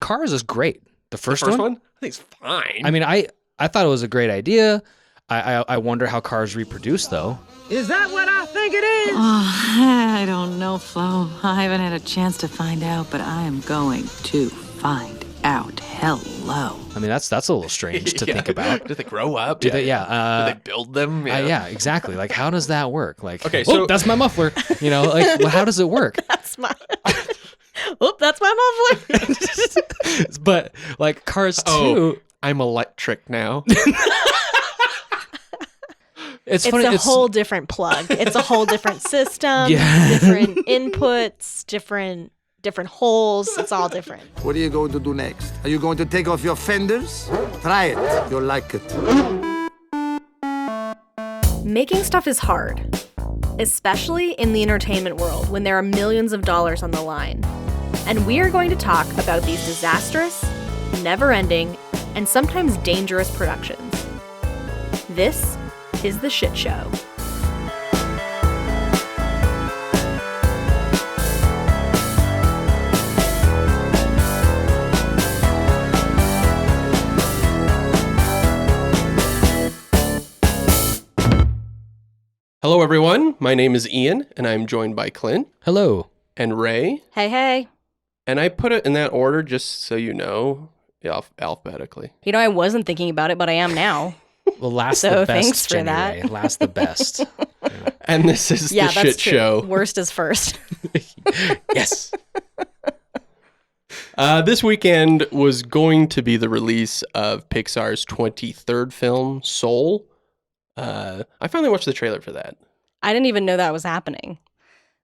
Cars is great. The first one? one? I think it's fine. I mean, I thought it was a great idea. I wonder how Cars reproduce, though. Is that what I think it is? Oh, I don't know, Flo. I haven't had a chance to find out, but I am going to find out. Hello. I mean, that's a little strange to think about. Did they grow up? Do they Did they build them? Yeah, exactly. Like, how does that work? Like, okay, so that's my muffler. You know, like, well, how does it work? That's my muffler. But like Cars 2, I'm electric now. It's a funny. Whole different plug. It's a whole different system. Yeah. Different inputs. Different holes. It's all different. What are you going to do next? Are you going to take off your fenders? Try it. You'll like it. Making stuff is hard, especially in the entertainment world when there are millions of dollars on the line. And we are going to talk about these disastrous, never-ending, and sometimes dangerous productions. This is The Shit Show. Hello, everyone. My name is Ian, and I'm joined by Clint. Hello. And Ray. Hey. And I put it in that order just so you know, alphabetically. You know, I wasn't thinking about it, but I am now. Well, last so the best, thanks for Jenny that. Ray. Last the best. And this is The Shit Show. Worst is first. Yes. This weekend was going to be the release of Pixar's 23rd film, Soul. I finally watched the trailer for that. I didn't even know that was happening.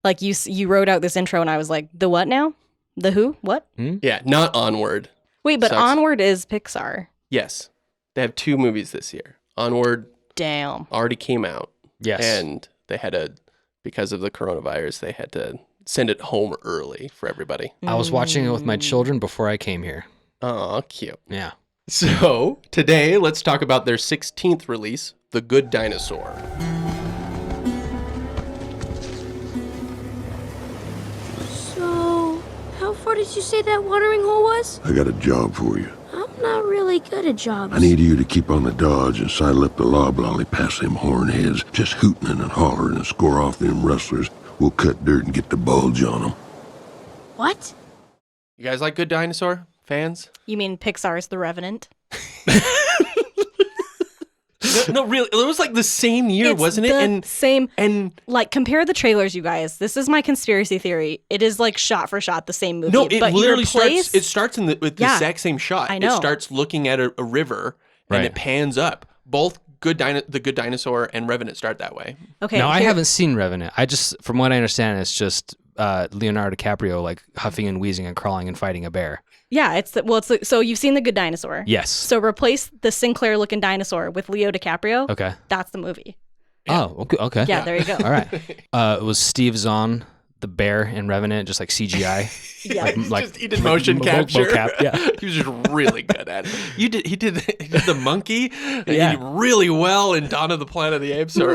Like, you wrote out this intro, and I was like, the what now? The who? What? Yeah, not Onward. Wait, but Sucks. Onward is Pixar. Yes. They have 2 movies this year. Onward Damn. already came out. Yes. And they had because of the coronavirus, they had to send it home early for everybody. I was watching it with my children before I came here. Oh, cute. Yeah. So today, let's talk about their 16th release, The Good Dinosaur. So, how far did you say that watering hole was? I got a job for you. I'm not really good at jobs. I need you to keep on the dodge and sidle up the loblolly past them hornheads, just hooting and hollering and score off them rustlers. We'll cut dirt and get the bulge on them. What? You guys like Good Dinosaur? Fans? You mean Pixar's The Revenant? No, really. It was like the same year, It's wasn't it? the same. And Like, compare the trailers, you guys. This is my conspiracy theory. It is like shot for shot the same movie. no, it but literally you replace... starts. It starts with the Yeah, exact same shot. I know. It starts looking at a river, and Right. it pans up. Both The Good Dinosaur and Revenant start that way. Okay. Now, I here- haven't seen Revenant. From what I understand, it's just Leonardo DiCaprio like huffing and wheezing and crawling and fighting a bear. Yeah, so you've seen The Good Dinosaur. Yes. So replace the Sinclair-looking dinosaur with Leo DiCaprio. Okay. That's the movie. Oh, okay. Yeah, there you go. All right. It was Steve Zahn, the bear in Revenant, just like CGI. Yeah. He did motion capture. mocap, yeah. He was just really good at it. He did the monkey. And Yeah. He did really well in Dawn of the Planet of the Apes or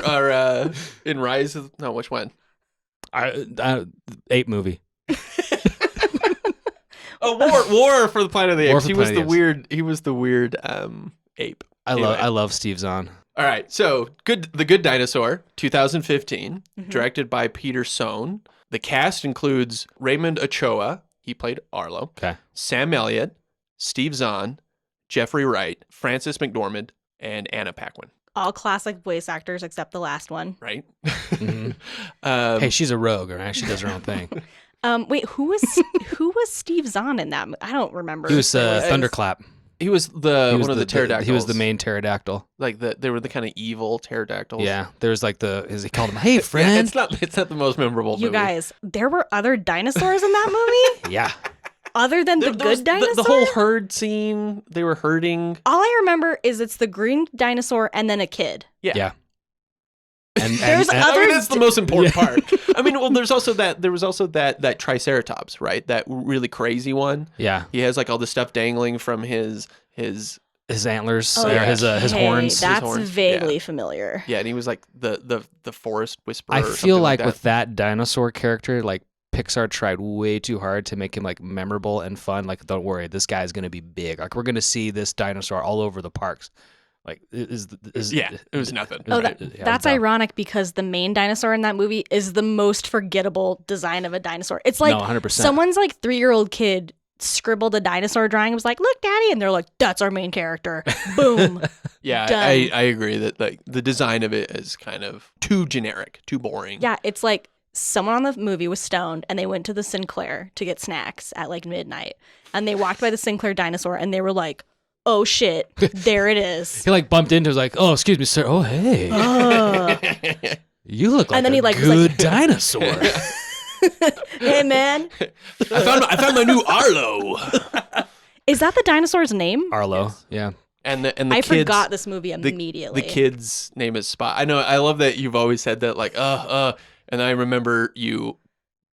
in Rise of which one? Ape movie. Oh, War for the Planet of the War Apes. for He the was Planet the of the weird. He was the weird ape. Anyway. I love Steve Zahn. All right, so The Good Dinosaur, 2015, directed by Peter Sohn. The cast includes Raymond Ochoa, he played Arlo. Okay. Sam Elliott, Steve Zahn, Jeffrey Wright, Frances McDormand, and Anna Paquin. All classic voice actors except the last one. Right? Mhm. Hey, she's a rogue, right? She does her own thing. Wait, who was Steve Zahn in that? I don't remember. He was Thunderclap. He was one of the pterodactyls. He was the main pterodactyl. Like they were the kind of evil pterodactyls. Yeah, there was like he called him, "Hey, friend." Yeah, it's not the most memorable You movie. guys, there were other dinosaurs in that movie? Yeah. Other than There the was good dinosaur? the whole herd scene, they were herding. All I remember is it's the green dinosaur and then a kid. Yeah. And There's I other- mean, that's the most important part. I mean, well, there was also that Triceratops, right? That really crazy one. Yeah. He has like all the stuff dangling from his antlers, Oh, or yeah. his Okay, horns. That's horns, vaguely yeah. familiar. Yeah, and he was like the forest whisperer. I or feel something like that. with that dinosaur character, like Pixar tried way too hard to make him like memorable and fun. Like, don't worry, this guy's gonna be big. Like, we're gonna see this dinosaur all over the parks. Like, it was nothing. Oh, Right. that's ironic because the main dinosaur in that movie is the most forgettable design of a dinosaur. It's like 100%. someone's like 3-year-old kid scribbled a dinosaur drawing and was like, look, Daddy. And they're like, that's our main character. Boom. Yeah, Done. I agree that like the design of it is kind of too generic, too boring. Yeah, it's like someone on the movie was stoned and they went to the Sinclair to get snacks at like midnight. And they walked by the Sinclair dinosaur and they were like, oh shit, there it is. He like bumped into, was like, oh, excuse me, sir. Oh, hey. You look like And then a he, like, was good like- dinosaur. Hey, man. I found my new Arlo. Is that the dinosaur's name? Arlo. Yeah. And the I kids, forgot this movie the- immediately. The kid's name is Spot. I know. I love that you've always said that, like, and I remember you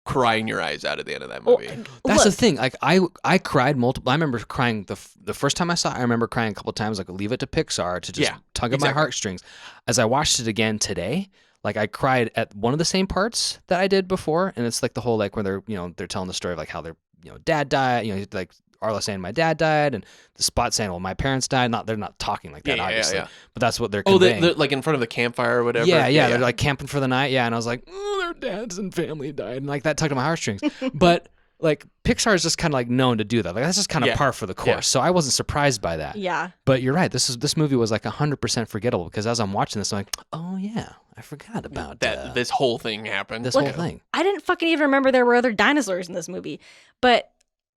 crying your eyes out at the end of that movie. That's the Look, thing. Like I cried multiple. I remember crying the first time I saw it. I remember crying a couple times. Like, leave it to Pixar to just tug at my heartstrings. As I watched it again today, like I cried at one of the same parts that I did before, and it's like the whole like where they're telling the story of like how their dad died. Like Arlo saying my dad died, and the Spot saying, well, my parents died. They're not talking like that, obviously. But that's what they're conveying. They're like in front of the campfire or whatever. Yeah, they're like camping for the night. Yeah, and I was like, their dads and family died, and like that tugged at my heartstrings. But like Pixar is just kind of like known to do that. Like that's just kind of par for the course. Yeah. So I wasn't surprised by that. Yeah. But you're right. This movie was like 100% forgettable because as I'm watching this, I'm like, oh yeah, I forgot about that. This whole thing happened. this whole thing. I didn't fucking even remember there were other dinosaurs in this movie. But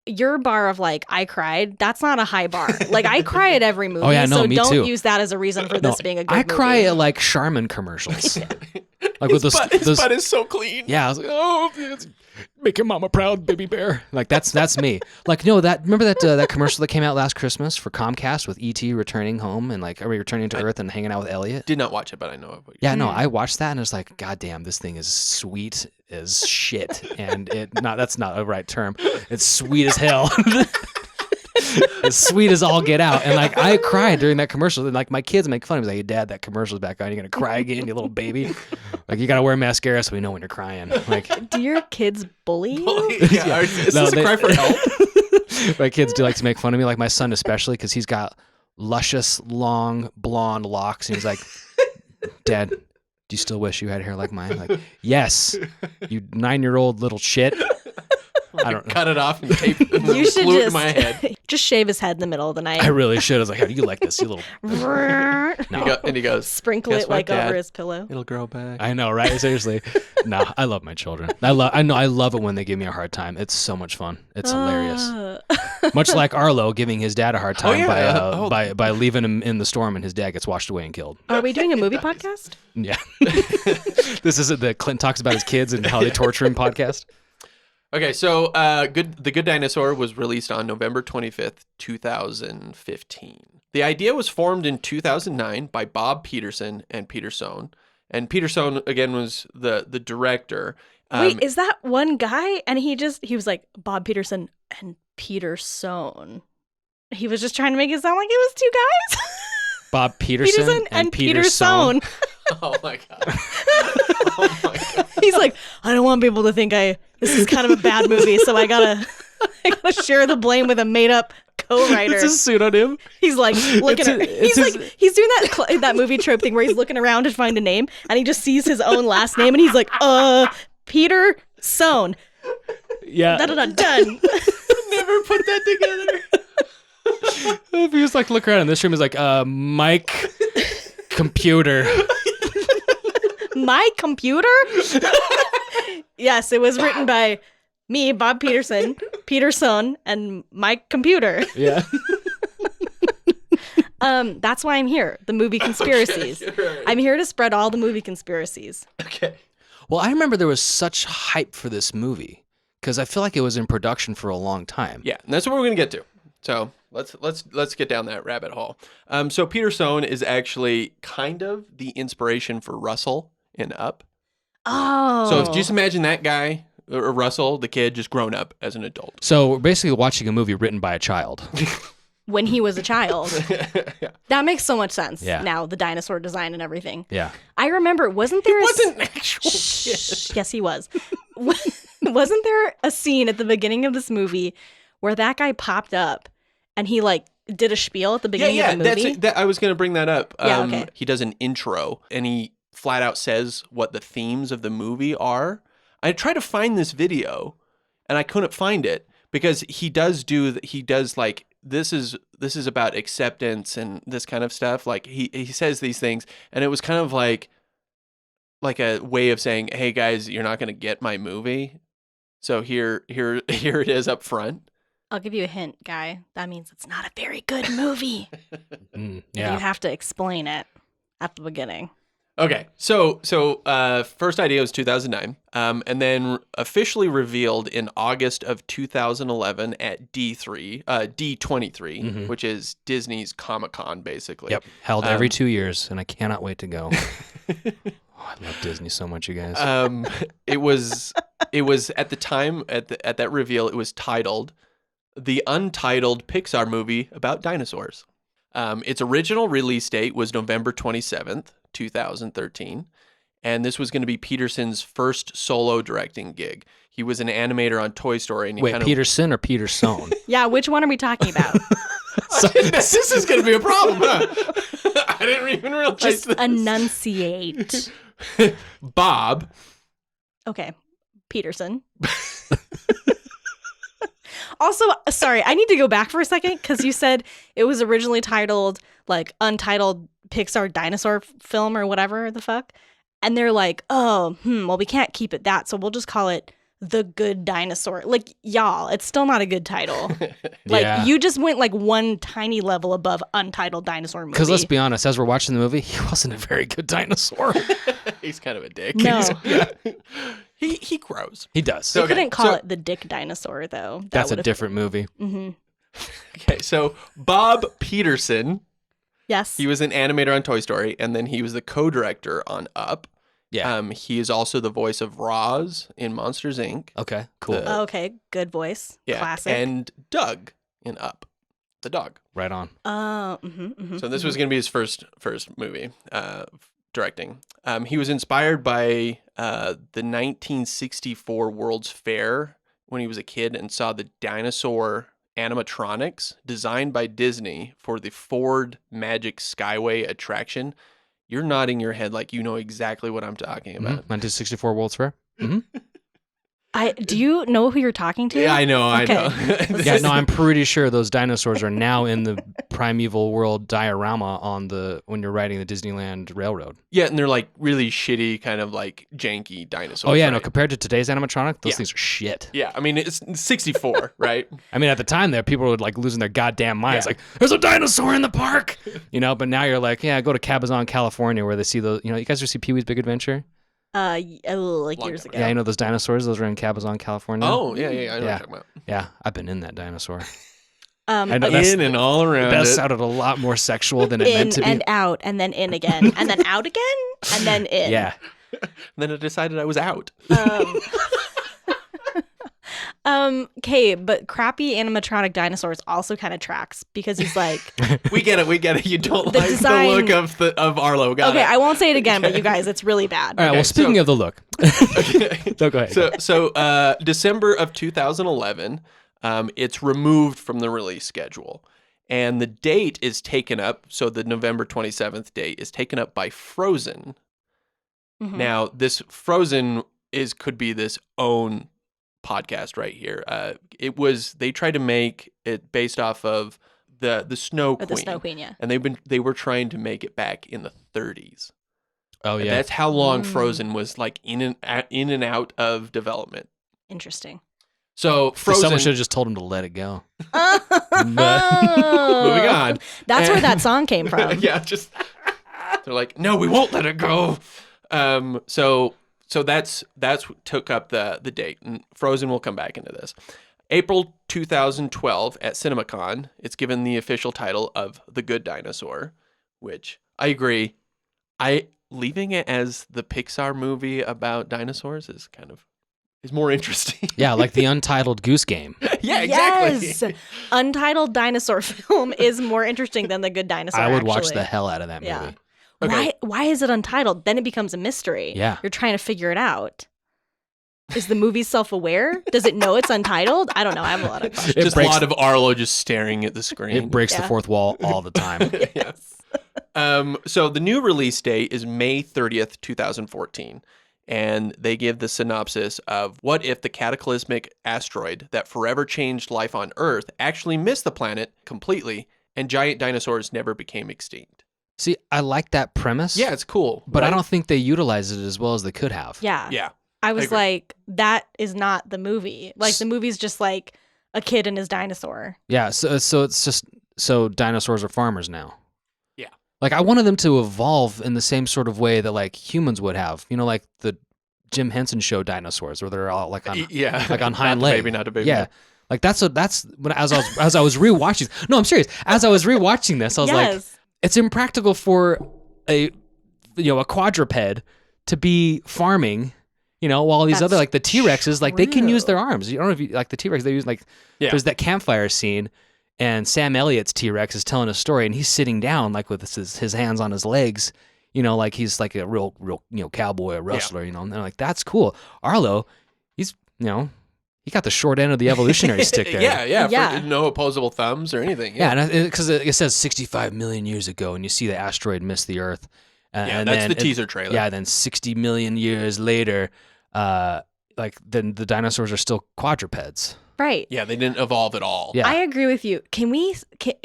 your bar of like, I cried, that's not a high bar. Like, I cry at every movie. Oh, yeah, no, so me don't too. use that as a reason for this being a good I movie. cry at like Charmin commercials. Like with His those. butt is so clean. Yeah, I was like, oh, it's make your mama proud, baby bear. Like that's me. Like remember that commercial that came out last Christmas for Comcast with E.T. returning home and like returning to Earth and hanging out with Elliot. Did not watch it, but I know it. Yeah, no, I watched that and it's like, God damn, this thing is sweet as shit, and that's not a right term. It's sweet as hell. As sweet as all get out, and like I cried during that commercial, and like my kids make fun of me, like, hey, Dad, that commercial's back on, you're gonna cry again, you little baby. Like, you gotta wear mascara so we know when you're crying. Like, Do your kids bully you? Yeah. Is this a cry for help? my kids do like to make fun of me, like my son especially, because he's got luscious, long, blonde locks, and he's like, Dad, do you still wish you had hair like mine? Like, yes, you 9-year-old little shit. I don't cut it off and tape it and You should glue it to just my head. just shave his head in the middle of the night. I really should. I was like, how do you like this, you little... And he goes, Sprinkle "Guess it what, like Dad? over his pillow. It'll grow back. I know, right? Seriously. No, I love my children. I love it when they give me a hard time. It's so much fun. It's hilarious. Much like Arlo giving his dad a hard time by leaving him in the storm, and his dad gets washed away and killed. Are we doing a movie podcast? Yeah. This is the Clint talks about his kids and how they torture him podcast. Okay, so The Good Dinosaur was released on November 25th, 2015. The idea was formed in 2009 by Bob Peterson and Peter Sohn. And Peter Sohn, again, was the director. Wait, is that one guy? And he was like, Bob Peterson and Peter Sohn. He was just trying to make it sound like it was two guys? Bob Peterson and Peter Sohn. Oh my god. Oh my god. He's like, I don't want people to think this is kind of a bad movie, so I gotta share the blame with a made up co-writer. It's a pseudonym. He's like looking at he's doing that movie trope thing where he's looking around to find a name and he just sees his own last name and he's like, Peter Sohn. Yeah. Done. Never put that together. If you just like look around in this room, he's like, Mike Computer. My computer? Yes, it was written by me, Bob Peterson, Peter Sohn, and my computer. Yeah. That's why I'm here. The movie conspiracies. Okay, right. I'm here to spread all the movie conspiracies. Okay. Well, I remember there was such hype for this movie because I feel like it was in production for a long time. Yeah, and that's what we're gonna get to. So let's get down that rabbit hole. So Peter Sohn is actually kind of the inspiration for Russell in Up. Oh. So if, just imagine that guy, or Russell, the kid, just grown up as an adult. So we're basically watching a movie written by a child. When he was a child. Yeah. That makes so much sense. Yeah. Now, the dinosaur design and everything. Yeah. I remember, wasn't there Wasn't an actual kid. Yes, he was. Wasn't there a scene at the beginning of this movie where that guy popped up and he like did a spiel at the beginning of the movie? I was going to bring that up. Yeah, okay. He does an intro and he flat out says what the themes of the movie are. I tried to find this video and I couldn't find it because he does like this is about acceptance and this kind of stuff. Like he says these things and it was kind of like a way of saying, "Hey guys, you're not going to get my movie. So here it is up front." I'll give you a hint, guy. That means it's not a very good movie. Yeah. You have to explain it at the beginning. Okay, so first idea was 2009, and then officially revealed in August of 2011 at D23, which is Disney's Comic-Con, basically. Yep, held every 2 years, and I cannot wait to go. I love Disney so much, you guys. It was at the time at that reveal, it was titled the untitled Pixar movie about dinosaurs. Its original release date was November 27th. 2013, and this was going to be Peterson's first solo directing gig. He was an animator on Toy Story. And Peterson or Peterson? Yeah, which one are we talking about? This is going to be a problem, huh? I didn't even realize Just this. enunciate. Bob. Okay, Peterson. Also, sorry, I need to go back for a second because you said it was originally titled like Untitled Pixar Dinosaur Film or whatever the fuck. And they're like, well, we can't keep it that, so we'll just call it The Good Dinosaur. Like, y'all, it's still not a good title. Like, you just went like one tiny level above Untitled Dinosaur Movie. Because let's be honest, as we're watching the movie, he wasn't a very good dinosaur. He's kind of a dick. No. He grows. He does. They couldn't call it The Dick Dinosaur, though. That's a different movie. Mm-hmm. Okay, so Bob Peterson. Yes. He was an animator on Toy Story, and then he was the co-director on Up. Yeah. He is also the voice of Roz in Monsters, Inc. Okay, cool. Okay, good voice. Yeah. Classic. And Doug in Up, the dog. Right on. So this was going to be his first movie directing. He was inspired by the 1964 World's Fair when he was a kid and saw the dinosaur animatronics designed by Disney for the Ford Magic Skyway attraction. You're nodding your head like you know exactly what I'm talking about. 1964 World's Fair. Mm-hmm. Do you know who you're talking to? Yeah, I know. Okay. I know. Yeah, no, I'm pretty sure those dinosaurs are now in the Primeval World diorama when you're riding the Disneyland Railroad. Yeah, and they're like really shitty, kind of like janky dinosaurs. Oh yeah, right? no, compared to today's animatronic, those things are shit. Yeah, I mean it's 64, right? I mean, at the time there, people were like losing their goddamn minds, like, "There's a dinosaur in the park," But now you're like, "Yeah, go to Cabazon, California, where they see those." You guys ever see Pee-wee's Big Adventure? Like years ago. Yeah, those dinosaurs. Those are in Cabazon, California. Oh yeah, I know what you're talking about. Yeah, I've been in that dinosaur. I know in and all around. That sounded a lot more sexual than it meant to be. In and out, and then in again, and then out again, and then in. Yeah. And then I decided I was out. Okay, but crappy animatronic dinosaurs also kind of tracks because he's like, we get it. You don't The like design- the look of Arlo. Got okay, it. I won't say it again, but you guys, it's really bad. All right. Well, speaking of the look, no, go ahead. So December of 2011, it's removed from the release schedule, and the date is taken up. So the November 27th date is taken up by Frozen. Mhm. Now, this Frozen could be this own podcast right here. They tried to make it based off of the Snow Queen. The Snow Queen, yeah. And they were trying to make it back in the 30s. Oh And yeah. that's how long Frozen was like in and out of development. Interesting. So Frozen. Someone should have just told him to let it go. Moving on. That's where that song came from. Yeah, just they're like, no, we won't let it go. So that's took up the date, and Frozen will come back into this. April 2012 at CinemaCon, it's given the official title of The Good Dinosaur, which I agree. Leaving it as the Pixar movie about dinosaurs is more interesting. Yeah, like the Untitled Goose Game. Yeah, exactly. Yes. Untitled dinosaur film is more interesting than The Good Dinosaur. I would watch actually. the hell out of that movie. Yeah. Okay. Why is it untitled? Then it becomes a mystery. Yeah. You're trying to figure it out. Is the movie self-aware? Does it know it's untitled? I don't know. I have a lot of questions. Just a lot of Arlo just staring at the screen. It breaks the fourth wall all the time. Yes. So the new release date is May 30th, 2014. And they give the synopsis of what if the cataclysmic asteroid that forever changed life on Earth actually missed the planet completely and giant dinosaurs never became extinct. See, I like that premise. Yeah, it's cool. But right? I don't think they utilized it as well as they could have. Yeah. Yeah. I was like, that is not the movie. Like, the movie's just like a kid and his dinosaur. Yeah, so it's just so dinosaurs are farmers now. Yeah. Like, I wanted them to evolve in the same sort of way that like humans would have. You know, like the Jim Henson Show dinosaurs, where they're all like on like on hind legs. Not a baby. Yeah. Like that's when as I was rewatching. No, I'm serious. As I was rewatching this, I was like, it's impractical for a quadruped to be farming. While these other like the T-Rexes, like they can use their arms. You don't know if you like the T-Rex. They use there's that campfire scene, and Sam Elliott's T-Rex is telling a story, and he's sitting down like with his hands on his legs. Like he's like a real cowboy, a wrestler. And they're like, that's cool. Arlo, he's he got the short end of the evolutionary stick there. Yeah. No opposable thumbs or anything. Yeah, because it says 65 million years ago, and you see the asteroid miss the Earth. And that's the teaser trailer. Yeah, then 60 million years later, then the dinosaurs are still quadrupeds. Right. Yeah, they didn't evolve at all. Yeah. I agree with you.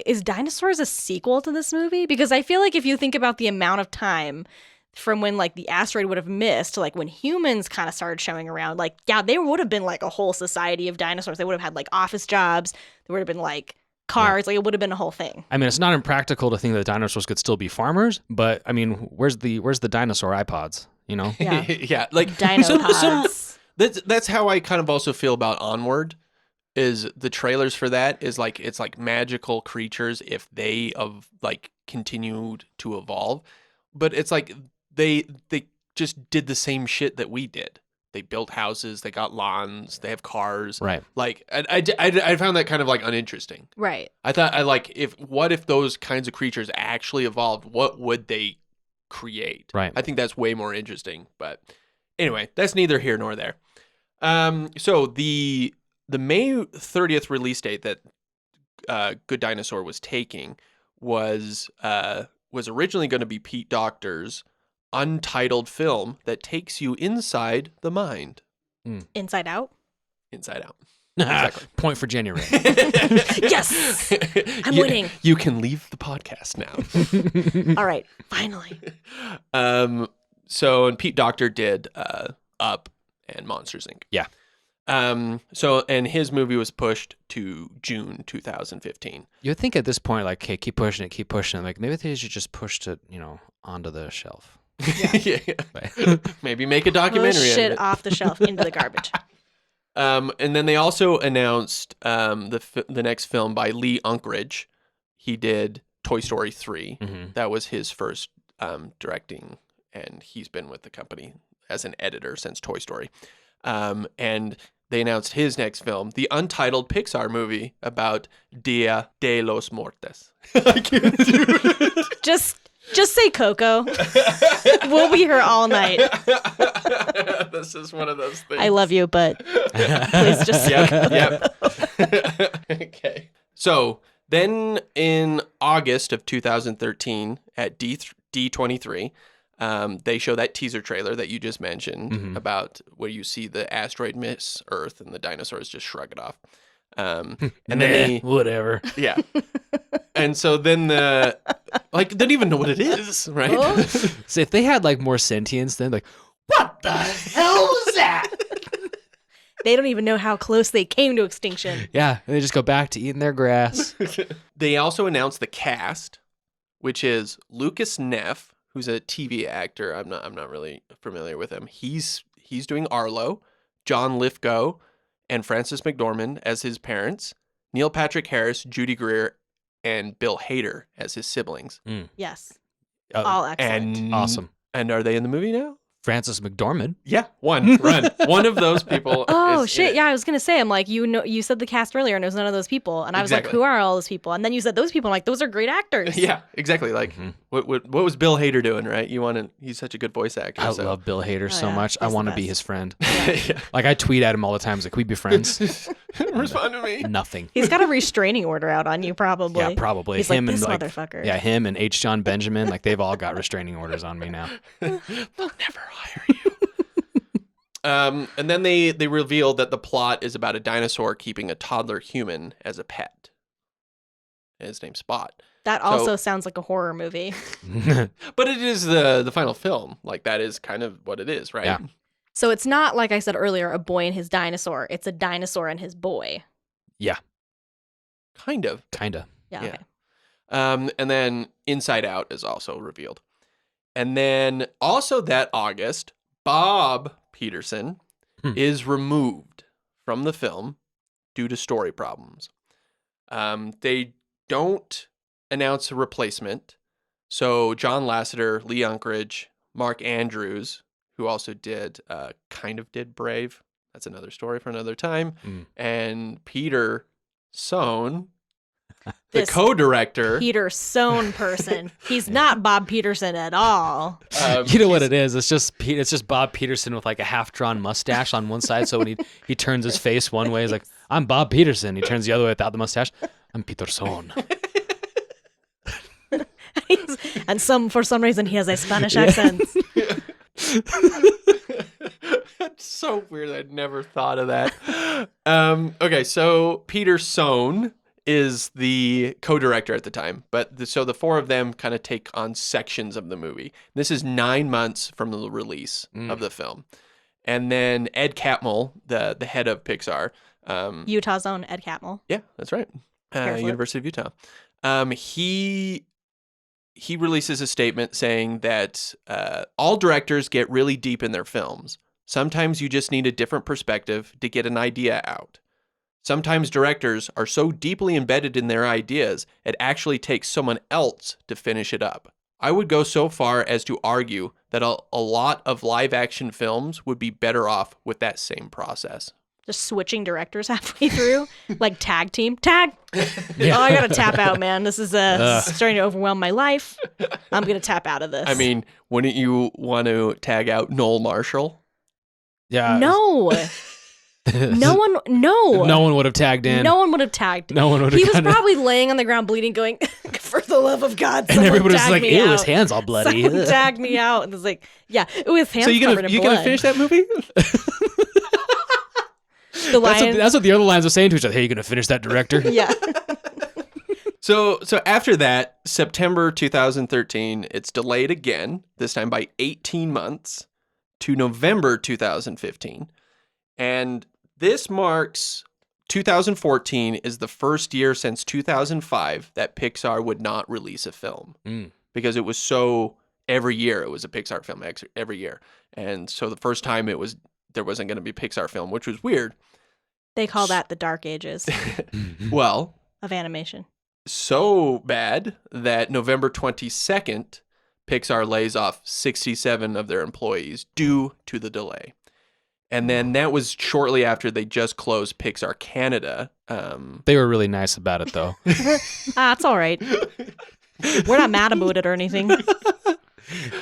Is Dinosaurs a sequel to this movie? Because I feel like if you think about the amount of time from when like the asteroid would have missed to like when humans kind of started showing around, like, yeah, there would have been like a whole society of dinosaurs. They would have had like office jobs. There would have been like cars. Like it would have been a whole thing. I mean, it's not impractical to think that dinosaurs could still be farmers, but I mean, where's the dinosaur iPods? Yeah. Yeah, like Dinopods. That's how I kind of also feel about Onward. Is the trailers for that is like it's like magical creatures if they continued to evolve, but it's like they just did the same shit that we did. They built houses, they got lawns, they have cars. Right. Like I found that kind of like uninteresting. Right. I thought what if those kinds of creatures actually evolved? What would they create? Right. I think that's way more interesting. But anyway, that's neither here nor there. So the May 30th release date that Good Dinosaur was taking was originally going to be Pete Docter's untitled film that takes you inside the mind. Inside Out? Inside Out. Exactly. Point for January. Yes! I'm winning. You can leave the podcast now. All right. Finally. And Pete Docter did Up and Monsters, Inc. Yeah. And his movie was pushed to June 2015. You'd think at this point, like, hey, keep pushing it. Like, maybe they should just push it, onto the shelf. Yeah. Maybe make a documentary. Push shit off the shelf into the garbage. And then they also announced the next film by Lee Unkrich. He did Toy Story 3. Mm-hmm. That was his first directing, and he's been with the company as an editor since Toy Story. And they announced his next film, the untitled Pixar movie about Dia de los Muertos. I can't do it. Just say Coco. We'll be here all night. This is one of those things. I love you, but please just say Coco. Okay. So then in August of 2013 at D23, they show that teaser trailer that you just mentioned about where you see the asteroid miss Earth and the dinosaurs just shrug it off. And then whatever. Yeah. And so then they don't even know what it is, right? Oh. So if they had like more sentience, then like, what the hell was that? They don't even know how close they came to extinction. Yeah, and they just go back to eating their grass. They also announced the cast, which is Lucas Neff, who's a TV actor. I'm not really familiar with him. He's doing Arlo, John Lithgow, and Frances McDormand as his parents, Neil Patrick Harris, Judy Greer, and Bill Hader as his siblings. Yes. All excellent. And awesome. And are they in the movie now? Frances McDormand. Yeah, one of those people. Oh shit! Yeah, I was gonna say. I'm like, you said the cast earlier, and there's none of those people, and I was like, who are all those people? And then you said those people. I'm like, those are great actors. Yeah, exactly. Like, What was Bill Hader doing, right? He's such a good voice actor. I love Bill Hader so much. I want to be his friend. Yeah. Like, I tweet at him all the time. Like, can we be friends? Respond to me. Nothing. He's got a restraining order out on you, probably. Yeah, probably. He's him like, this and motherfucker. Yeah, him and H. John Benjamin. Like, they've all got restraining orders on me now. They'll never hire you. And then they revealed that the plot is about a dinosaur keeping a toddler human as a pet. And his name's Spot. That also sounds like a horror movie. But it is the final film. Like, that is kind of what it is, right? Yeah. So it's not, like I said earlier, a boy and his dinosaur. It's a dinosaur and his boy. Yeah. Kind of. Yeah. Okay. And then Inside Out is also revealed. And then also that August, Bob Peterson is removed from the film due to story problems. They don't announce a replacement. So John Lasseter, Lee Unkrich, Mark Andrews, who also did Brave. That's another story for another time. And Peter Sohn, the co-director. Peter Sohn person. He's not Bob Peterson at all. You know what it is? It's just Bob Peterson with like a half-drawn mustache on one side. So when he turns his face one way, he's like, I'm Bob Peterson. He turns the other way without the mustache. I'm Peter Sohn. And for some reason, he has a Spanish accent. That's so weird. I'd never thought of that. Okay, so Peter Sohn is the co-director at the time, but so the four of them kind of take on sections of the movie. This is 9 months from the release of the film. And then Ed Catmull, the head of Pixar. Utah's own Ed Catmull. Yeah, that's right. University of Utah. He releases a statement saying that all directors get really deep in their films. Sometimes you just need a different perspective to get an idea out. Sometimes directors are so deeply embedded in their ideas, it actually takes someone else to finish it up. I would go so far as to argue that a lot of live-action films would be better off with that same process. Just switching directors halfway through, like tag team. Tag! Yeah. Oh, I gotta tap out, man. This is starting to overwhelm my life. I'm gonna tap out of this. I mean, wouldn't you want to tag out Noel Marshall? Yeah. No. No one would have tagged in. No one would have tagged. No one would have. He was probably laying on the ground bleeding, going, "For the love of God!" And everybody was like, "Ew, his hands all bloody." Someone tagged me out, and it's like, "Yeah, it was hands covered in blood." So you gonna finish that movie? That's what the other lines are saying to each other. Hey, you gonna finish that, director? Yeah. So after that, September 2013, it's delayed again, this time by 18 months to November 2015. And this marks 2014 is the first year since 2005 that Pixar would not release a film because it was so every year it was a Pixar film every year. And so the first time there wasn't going to be a Pixar film, which was weird. They call that the Dark Ages Well, of animation. So bad that November 22nd, Pixar lays off 67 of their employees due to the delay. And then that was shortly after they just closed Pixar Canada. They were really nice about it, though. It's all right. We're not mad about it or anything.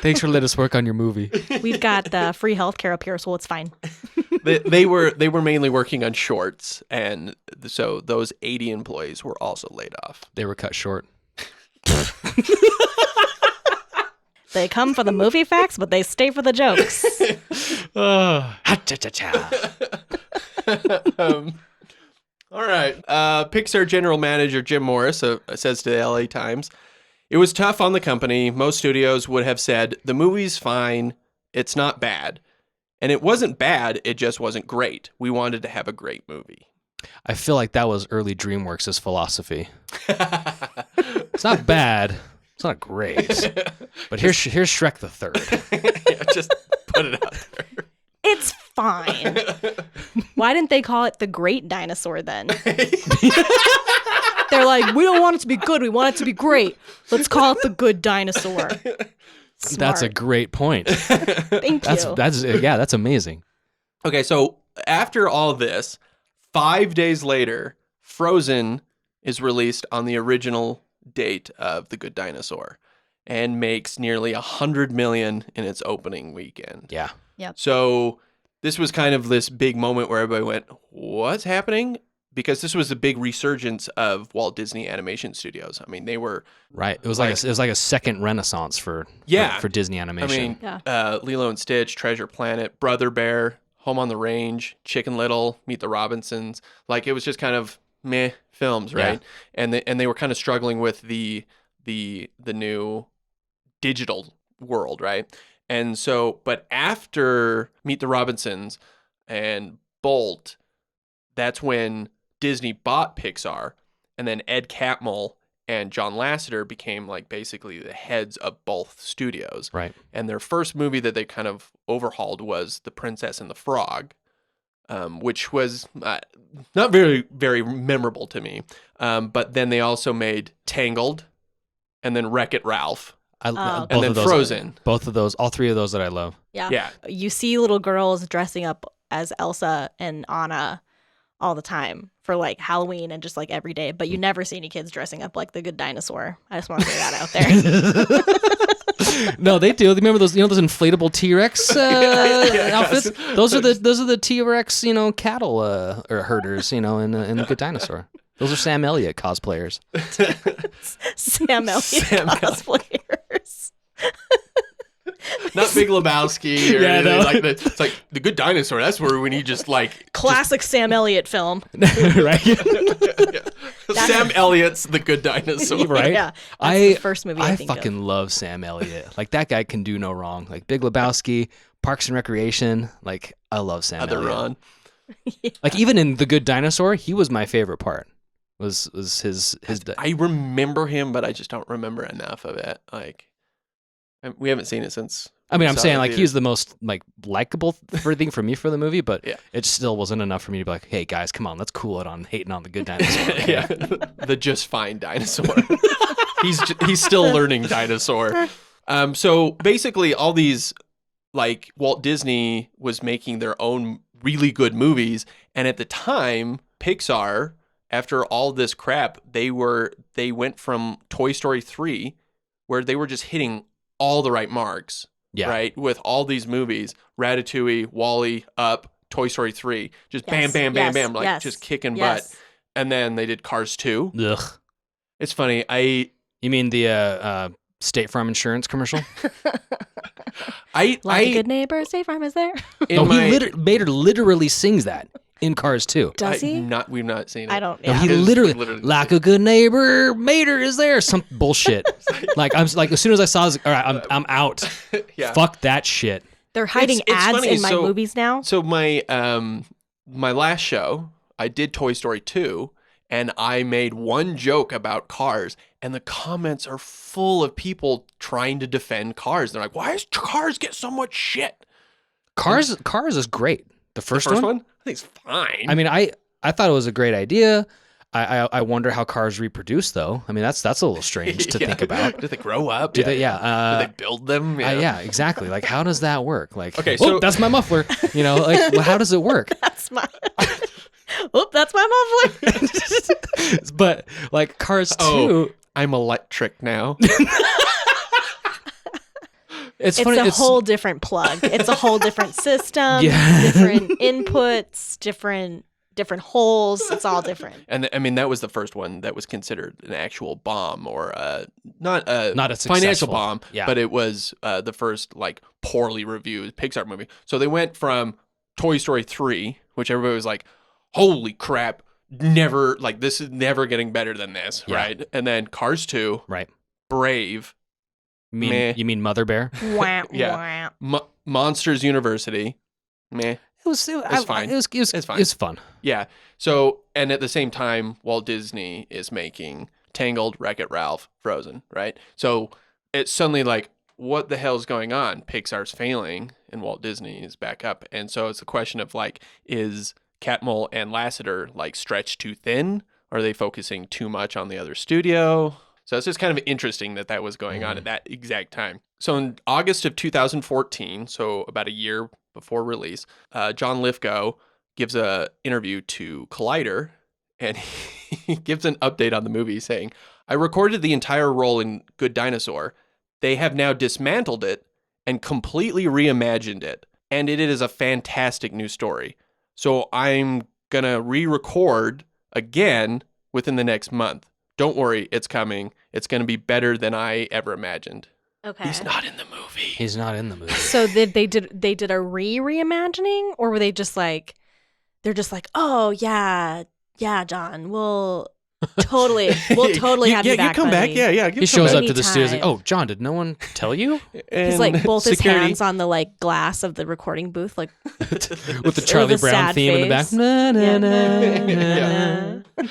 Thanks for letting us work on your movie. We've got free healthcare up here, so it's fine. They were mainly working on shorts, and so those 80 employees were also laid off. They were cut short. They come for the movie facts, but they stay for the jokes. All right. Pixar general manager Jim Morris says to the LA Times, "It was tough on the company. Most studios would have said, the movie's fine. It's not bad. And it wasn't bad. It just wasn't great. We wanted to have a great movie." I feel like that was early DreamWorks' philosophy. It's not bad. It's not great. But here's Shrek the Third. Yeah, just put it out there. It's fine. Why didn't they call it the Great Dinosaur then? They're like, we don't want it to be good. We want it to be great. Let's call it the Good Dinosaur. Smart. That's a great point. Thank you. That's amazing. Okay, so after all this, 5 days later, Frozen is released on the original date of The Good Dinosaur. and makes nearly $100 million in its opening weekend. Yeah. Yep. So this was kind of this big moment where everybody went, "What's happening?" Because this was a big resurgence of Walt Disney Animation Studios. I mean, they were right. It was like a second renaissance for Disney animation. I mean, Lilo and Stitch, Treasure Planet, Brother Bear, Home on the Range, Chicken Little, Meet the Robinsons. Like it was just kind of meh films, right? Yeah. And they were kind of struggling with the new digital world, right? And so, but after Meet the Robinsons and Bolt, that's when Disney bought Pixar, and then Ed Catmull and John Lasseter became like basically the heads of both studios. Right. And their first movie that they kind of overhauled was The Princess and the Frog, which was not very, very memorable to me. But then they also made Tangled, and then Wreck-It Ralph. And then Frozen. Both of those, all three of those that I love. Yeah. You see little girls dressing up as Elsa and Anna all the time for like Halloween and just like every day, but you never see any kids dressing up like the Good Dinosaur. I just want to throw that out there. No, they do. Remember those, those inflatable T-Rex outfits? Those are the T-Rex, cattle herders, in the Good Dinosaur. Those are Sam Elliott cosplayers. Sam Elliott cosplayers. Not Big Lebowski or anything like that. It's like the Good Dinosaur. That's where we need just like classic Sam Elliott film, right? Sam Elliott's The Good Dinosaur, right? Yeah, that's the first movie I think fucking love Sam Elliott. Like that guy can do no wrong. Like Big Lebowski, Parks and Recreation. Like I love Sam Elliott. Ron. Like even in The Good Dinosaur, he was my favorite part. Was his? I remember him, but I just don't remember enough of it. Like. We haven't seen it since. I mean, I'm saying like he's the most like likable thing for me for the movie, but it still wasn't enough for me to be like, hey guys, come on, let's cool it on hating on the Good Dinosaur. Okay? Yeah, the just fine dinosaur. he's still learning dinosaur. So basically, all these like Walt Disney was making their own really good movies, and at the time, Pixar, after all this crap, they went from Toy Story 3, where they were just hitting all the right marks, right? With all these movies, Ratatouille, WALL-E, Up, Toy Story 3, just bam, bam, bam, bam, like just kicking butt. And then they did Cars 2. Ugh. It's funny. You mean the State Farm insurance commercial? A good neighbor, State Farm is there. Mater literally sings that in Cars 2. Does he? We've not seen it. I don't. Yeah. No, he literally like a good neighbor, Mater is there. Some bullshit. Like I'm like as soon as I saw, I was like, all right, I'm out. Yeah. Fuck that shit. They're hiding ads funny. In my movies now. So my my last show, I did Toy Story 2, and I made one joke about Cars, and the comments are full of people trying to defend Cars. They're like, why does Cars get so much shit? Cars is great. The first one? I think it's fine. I mean, I thought it was a great idea. I wonder how cars reproduce, though. I mean, that's a little strange to think about. Do they grow up? Do they build them? Yeah, exactly. Like, how does that work? Like, okay, so that's my muffler. Like, well, how does it work? That's my muffler. But like Cars 2, I'm electric now. It's funny. A whole different plug. It's a whole different system, different inputs, different holes. It's all different. And I mean, that was the first one that was considered an actual bomb, or not a successful financial bomb, but it was the first like poorly reviewed Pixar movie. So they went from Toy Story 3, which everybody was like, holy crap, never, like, this is never getting better than this, right? And then Cars 2, right? Brave. You mean Mother Bear? Yeah. Monsters University. Meh. It was fine. It was fine. It was fun. Yeah. So, and at the same time, Walt Disney is making Tangled, Wreck-It Ralph, Frozen, right? So it's suddenly like, what the hell's going on? Pixar's failing and Walt Disney is back up. And so it's a question of like, is Catmull and Lasseter like stretched too thin? Are they focusing too much on the other studio? So it's just kind of interesting that was going on at that exact time. So in August of 2014, so about a year before release, John Lithgow gives an interview to Collider, and he gives an update on the movie saying, I recorded the entire role in Good Dinosaur. they have now dismantled it and completely reimagined it. And it is a fantastic new story. So I'm going to re-record again within the next month. Don't worry, it's coming. It's going to be better than I ever imagined. Okay. He's not in the movie. He's not in the movie. So they did a reimagining, or were they just like, they're just like, oh yeah, John, we'll totally have you back. You come buddy. back. Yeah. He shows up to the Anytime. stairs like, oh, John, did no one tell you? He's like both security. his hands on the like glass of the recording booth, like With the Charlie with a Brown sad theme in the back. face. Na, na, Yeah. na,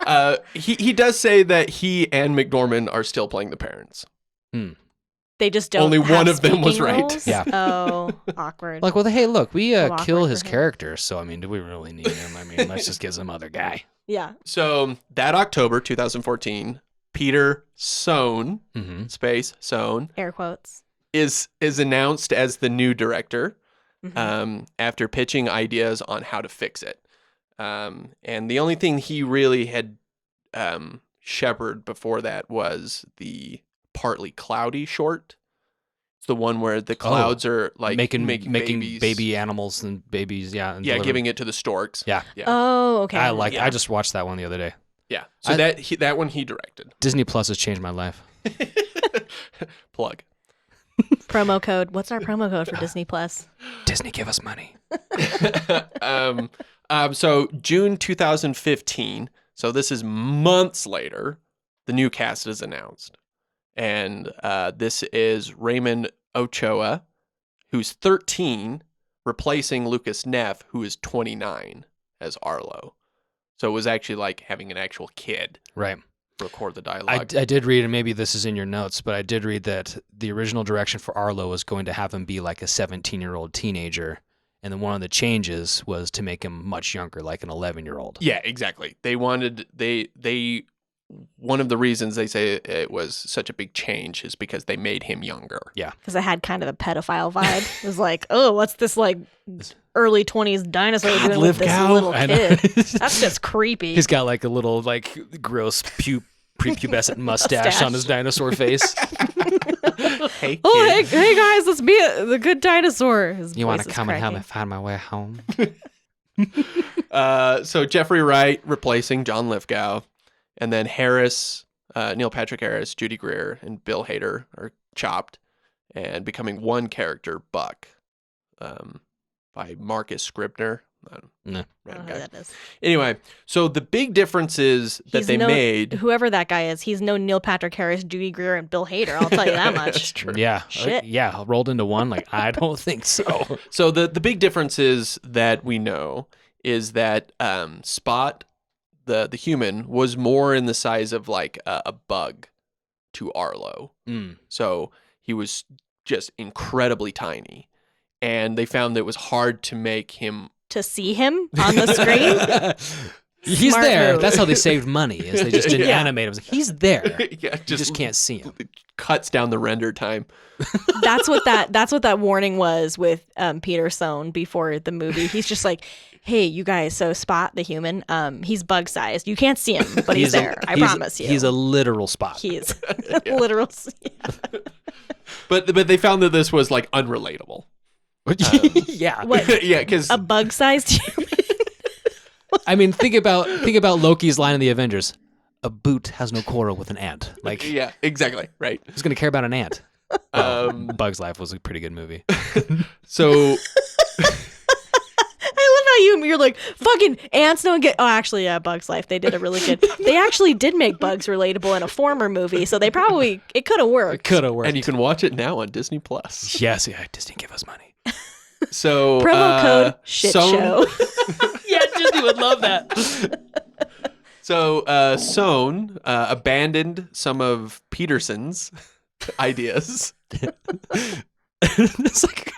na. He does say that he and McDormand are still playing the parents. They just don't. Only have one of them was speaking right. roles? Yeah. Oh, awkward. Like, well, hey, look, we awkward kill for his him. character, so I mean, do we really need him? I mean, let's just get some other guy. Yeah. So that October 2014, Peter Sohn, space Sohn, Air quotes. is announced as the new director Mhm. after pitching ideas on how to fix it. And the only thing he really had shepherded before that was the Partly Cloudy short. It's the one where the clouds are like making babies. baby animals and babies, yeah. And Yeah, delivering- giving it to the storks. Yeah. Oh, okay. I just watched that one the other day. Yeah. So that one he directed. Disney Plus has changed my life. Plug. Promo code. What's our promo code for Disney Plus? Disney, give us money. So June 2015. So this is months later. The new cast is announced, and this is Raymond Ochoa, who's 13, replacing Lucas Neff, who is 29, as Arlo. So it was actually like having an actual kid Right. record the I dialogue. did read, and maybe this is in your notes, but I did read that the original direction for Arlo was going to have him be like a 17-year-old teenager, and then one of the changes was to make him much younger, like an 11-year-old. Yeah, exactly. They wanted one of the reasons they say it was such a big change is because they made him younger. Yeah. Because it had kind of a pedophile vibe. It was like, oh, what's this like early 20s dinosaur God, doing with this Lithgow. little I know. kid? That's just creepy. He's got like a little like gross prepubescent mustache on his dinosaur face. Hey, Oh, kid. hey guys, let's be the good dinosaur. His You want voice to is come and help me cracking. find my way home? So Jeffrey Wright replacing John Lithgow, and then Harris, Neil Patrick Harris, Judy Greer, and Bill Hader are chopped and becoming one character, Buck, by Marcus Scribner. No. I don't know who that is. Anyway, so the big differences that He's they no- made. Whoever that guy is, he's no Neil Patrick Harris, Judy Greer, and Bill Hader. I'll tell you that much. That's true. Yeah. Shit. Yeah. Rolled into one. Like, I don't think so. So the big differences that we know is that Spot, the human, was more in the size of like a bug to Arlo. So he was just incredibly tiny, and they found that it was hard to make him. To see him on the screen? He's Smart there. move. That's how they saved money. Is they just didn't Yeah. animate him. He's there. Yeah, You just can't see him. cuts down the render time. That's what that warning was with Peter Sohn before the movie. He's just like, hey, you guys, so Spot the human, he's bug sized. You can't see him, but he's there. I promise you. He's a literal Spot. He's literal. Yeah. But they found that this was like unrelatable. Yeah. What? Yeah, because A bug sized human? I mean, think about Loki's line in the Avengers. A boot has no quarrel with an ant. Like, yeah, exactly right. who's gonna care about an ant? Well, Bug's Life was a pretty good movie. So I love how you're like, fucking ants don't get. Oh, actually, yeah, Bug's Life. They did a really good. They actually did make bugs relatable in a former movie, so they probably it could have It worked. could have worked. and you can watch it now on Disney Plus. Yes, yeah. Disney, give us money. So Promo code shit Sohn- show. Yeah, Disney would love that. So Sohn abandoned some of Peterson's ideas. It's like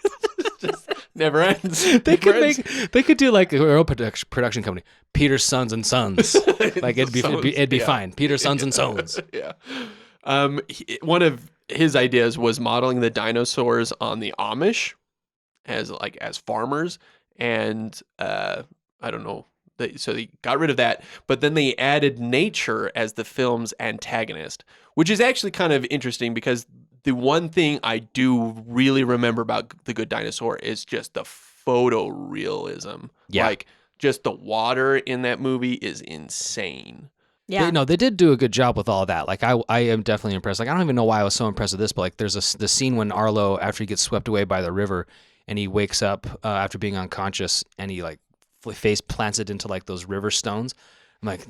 Never ends. they could do like their own production company, Peter's Sons and Sons. Like it'd be Yeah. fine. Peter's Sons and Sons. Yeah. One of his ideas was modeling the dinosaurs on the Amish as farmers, and I don't know. So they got rid of that, but then they added nature as the film's antagonist, which is actually kind of interesting because The one thing I do really remember about The Good Dinosaur is just the photorealism. Yeah. Like, just the water in that movie is insane. Yeah. They did do a good job with all that. Like, I am definitely impressed. Like, I don't even know why I was so impressed with this, but like, there's the scene when Arlo, after he gets swept away by the river, and he wakes up after being unconscious, and he like face plants it into like those river stones. I'm like,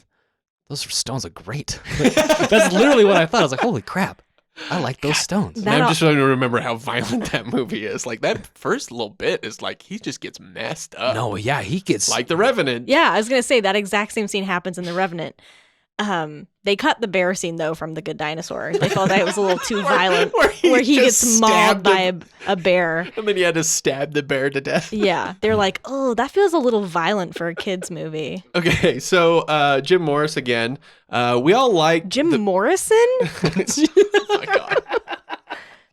those stones look great. That's literally what I thought. I was like, holy crap. I like those stones. And I'm just trying to remember how violent that movie is. Like, that first little bit is like, he just gets messed up. No, yeah, he gets... Like The Revenant. Yeah, I was going to say that exact same scene happens in The Revenant. They cut the bear scene, though, from The Good Dinosaur. They felt that it was a little too violent, where he gets mauled by a bear. And then he had to stab the bear to death. Yeah, they're like, oh, that feels a little violent for a kid's movie. Okay, so Jim Morris again. We all like... Jim Morrison? Oh, my God.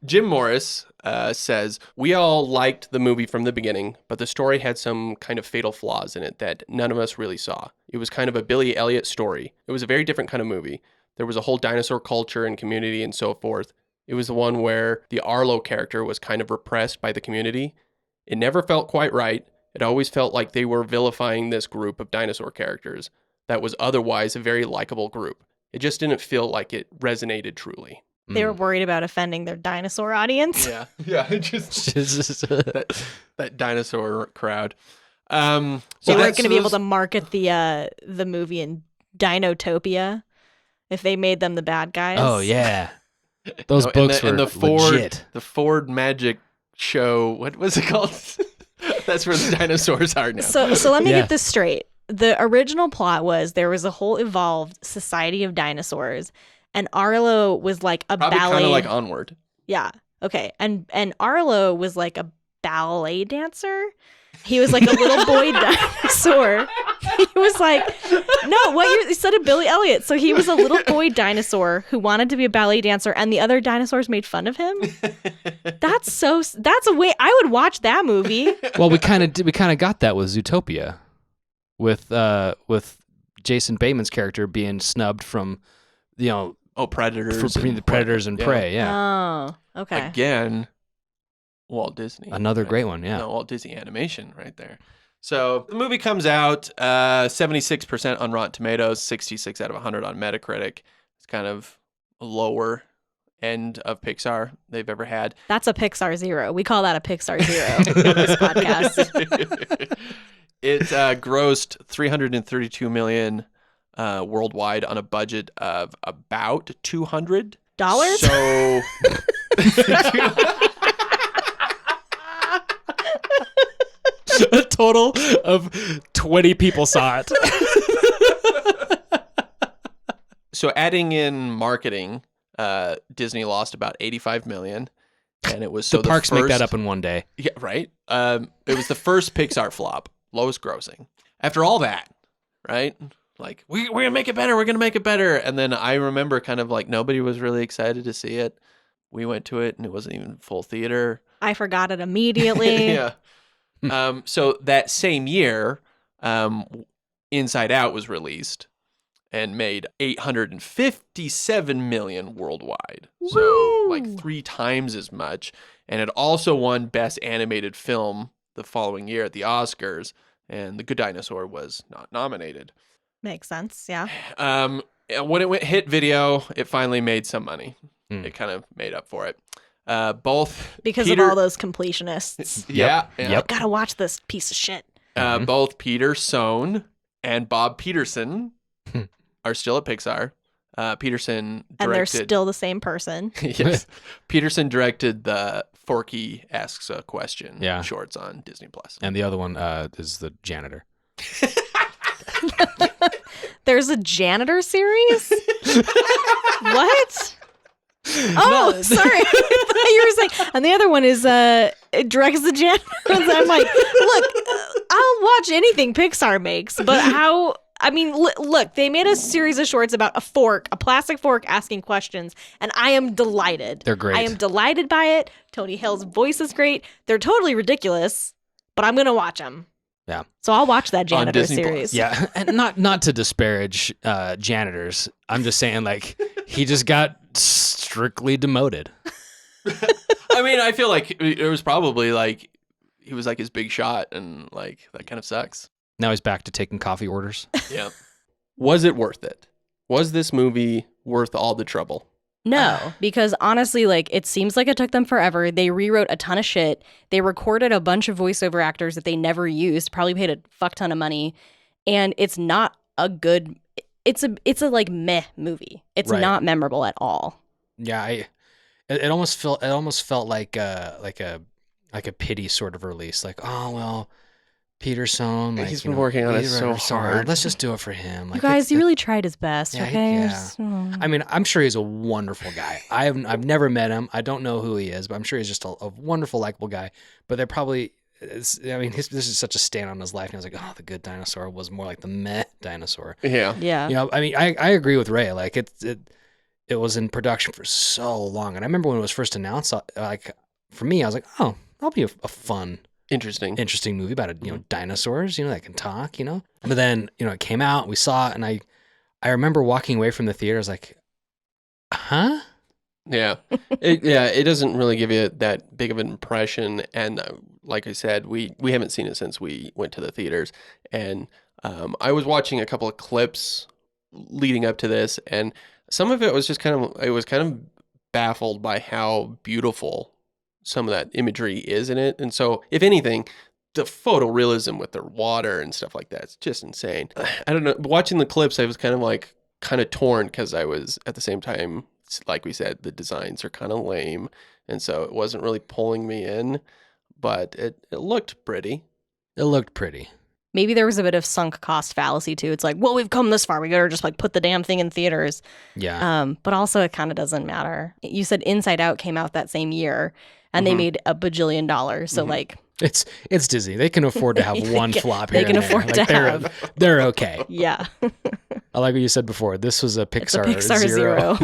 Jim Morris says, we all liked the movie from the beginning, but the story had some kind of fatal flaws in it that none of us really saw. It was kind of a Billy Elliot story. It was a very different kind of movie. There was a whole dinosaur culture and community and so forth. It was the one where the Arlo character was kind of repressed by the community. It never felt quite right. It always felt like they were vilifying this group of dinosaur characters that was otherwise a very likable group. It just didn't feel like it resonated truly. They were worried about offending their dinosaur audience. Yeah, just that dinosaur crowd. So they weren't going to be able to market the movie in Dinotopia if they made them the bad guys. Oh yeah, those books were legit. The Ford Magic Show. What was it called? That's where the dinosaurs are now. So let me get this straight. The original plot was there was a whole evolved society of dinosaurs. And Arlo was like a Probably ballet. Kind of like Onward. Yeah. Okay. And Arlo was like a ballet dancer. He was like a little boy dinosaur. He was like, no, you said a Billy Elliot. So he was a little boy dinosaur who wanted to be a ballet dancer, and the other dinosaurs made fun of him. That's a way I would watch that movie. Well, we kind of got that with Zootopia, with Jason Bateman's character being snubbed from, predators. Between the predators and prey, yeah. Oh, okay. Again, Walt Disney. Another great one, yeah. No, Walt Disney Animation right there. So the movie comes out 76% on Rotten Tomatoes, 66 out of 100 on Metacritic. It's kind of a lower end of Pixar they've ever had. That's a Pixar 0. We call that a Pixar 0 on this podcast. It grossed $332 million worldwide on a budget of about $200. So a total of 20 people saw it. So adding in marketing, Disney lost about $85 million, and it was the parks make that up in one day. Yeah, right. It was the first Pixar flop, lowest grossing. After all that, right? Like, we're going to make it better. We're going to make it better. And then I remember kind of like nobody was really excited to see it. We went to it and it wasn't even full theater. I forgot it immediately. Yeah. So that same year, Inside Out was released and made $857 million worldwide. Woo! So like 3 times as much. And it also won Best Animated Film the following year at the Oscars. And The Good Dinosaur was not nominated. Makes sense, yeah. When it hit video, it finally made some money. It kind of made up for it. Both because of all those completionists. Yeah. Yep. Gotta watch this piece of shit. Both Peter Sohn and Bob Peterson are still at Pixar. Peterson directed... And they're still the same person. Yes. Peterson directed the Forky Asks a Question shorts on Disney+. And the other one is the janitor. There's a janitor series? What? Oh, no. Sorry. I thought you were saying. And the other one is it directs the janitor. I'm like, look, I'll watch anything Pixar makes, but how? I mean, look, they made a series of shorts about a plastic fork asking questions, and I am delighted. They're great. I am delighted by it. Tony Hill's voice is great. They're totally ridiculous, but I'm gonna watch them. Yeah. So I'll watch that janitor series. Yeah, and not to disparage janitors. I'm just saying, like, he just got strictly demoted. I mean, I feel like it was probably like he was like his big shot, and like that kind of sucks. Now he's back to taking coffee orders. Yeah. Was it worth it? Was this movie worth all the trouble? No, because honestly, like, it seems like it took them forever. They rewrote a ton of shit. They recorded a bunch of voiceover actors that they never used, probably paid a fuck ton of money. And it's not a good, it's a like meh movie. It's Right. not memorable at all. Yeah, it almost felt like a pity sort of release. Like, oh well, Peterson, like, he's been working on it he's so working hard. Let's just do it for him. Like, You guys, he really tried his best, Yeah, okay? yeah. Just- I mean, I'm sure he's a wonderful guy. I've never met him. I don't know who he is, but I'm sure he's just a wonderful, likable guy. But they're probably, this is such a stand on his life. And I was like, oh, the Good Dinosaur was more like the meh dinosaur. Yeah. Yeah. You know, I mean, I agree with Ray. Like it was in production for so long, and I remember when it was first announced. Like for me, I was like, oh, that'll be a fun, Interesting movie about dinosaurs, that can talk, But then it came out, we saw it, and I remember walking away from the theater. I was like, huh? Yeah. It doesn't really give you that big of an impression. And like I said, we haven't seen it since we went to the theaters. And I was watching a couple of clips leading up to this, and some of it was just kind of baffled by how beautiful some of that imagery is in it. And so, if anything, the photorealism with the water and stuff like that, it's just insane. I don't know. Watching the clips, I was kind of torn because I was at the same time, like we said, the designs are kind of lame, and so it wasn't really pulling me in. But it looked pretty. It looked pretty. Maybe there was a bit of sunk cost fallacy too. It's like, well, we've come this far. We gotta just like put the damn thing in theaters. Yeah. But also it kind of doesn't matter. You said Inside Out came out that same year, and they made $1 bajillion. So like, It's Disney. They can afford to have one flop here. They can and there. afford to have. They're okay. Yeah. I like what you said before. This was a It's a Pixar, Pixar zero.